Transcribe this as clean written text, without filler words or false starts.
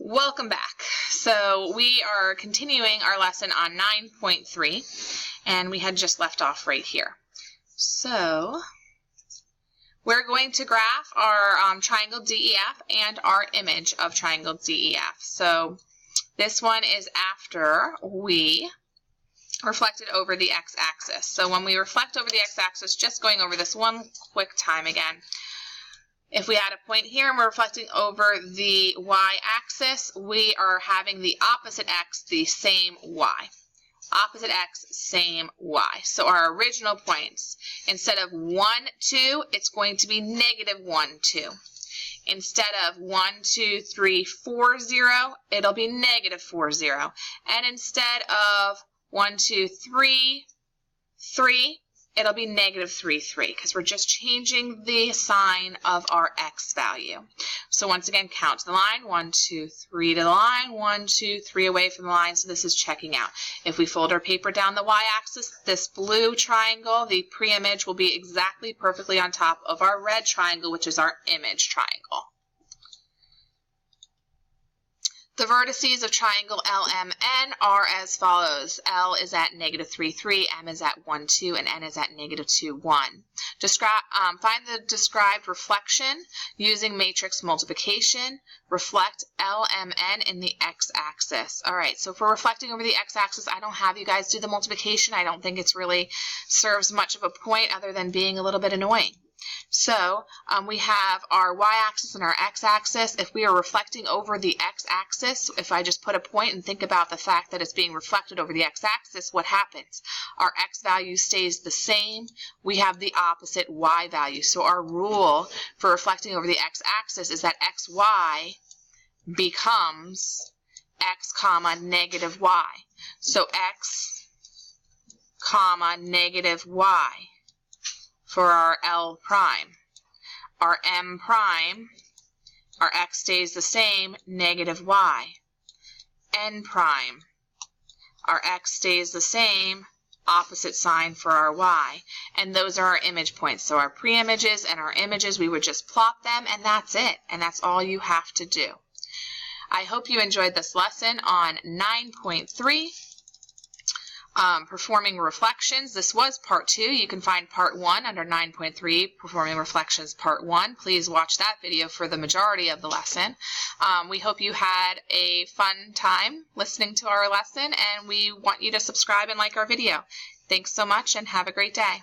Welcome back. So we are continuing our lesson on 9.3, and we had just left off right here. So we're going to graph our triangle DEF and our image of triangle DEF. So this one is after we reflected over the x-axis. So when we reflect over the x-axis, just going over this one quick time again, if we had a point here and we're reflecting over the y-axis, we are having the opposite x the same y. Opposite x, same y. So our original points, instead of 1, 2, it's going to be negative 1, 2. Instead of 1, 2, 3, 4, 0, it'll be negative 4, 0. And instead of 1, 2, 3, 3, it'll be negative 3, 3, because we're just changing the sign of our x value. So once again, count to the line, 1, 2, 3 to the line, 1, 2, 3 away from the line, so this is checking out. If we fold our paper down the y-axis, this blue triangle, the pre-image, will be exactly perfectly on top of our red triangle, which is our image triangle. The vertices of triangle LMN are as follows. L is at negative 3, 3, M is at 1, 2, and N is at negative 2, 1. Find the described reflection using matrix multiplication. Reflect LMN in the x-axis. All right, so if we're reflecting over the x-axis, I don't have you guys do the multiplication. I don't think it's really serves much of a point other than being a little bit annoying. So we have our y-axis and our x-axis. If we are reflecting over the x-axis, if I just put a point and think about the fact that it's being reflected over the x-axis, what happens? Our x value stays the same. We have the opposite y value. So our rule for reflecting over the x-axis is that xy becomes x comma negative y. So x comma negative y. For our L prime. Our M prime, our x stays the same, negative y. N prime, our x stays the same, opposite sign for our y. And those are our image points. So our pre-images and our images, we would just plot them, and that's it. And that's all you have to do. I hope you enjoyed this lesson on 9.3. Performing reflections. This was part 2. You can find part 1 under 9.3, performing reflections part 1. Please watch that video for the majority of the lesson. We hope you had a fun time listening to our lesson, and we want you to subscribe and like our video. Thanks so much and have a great day.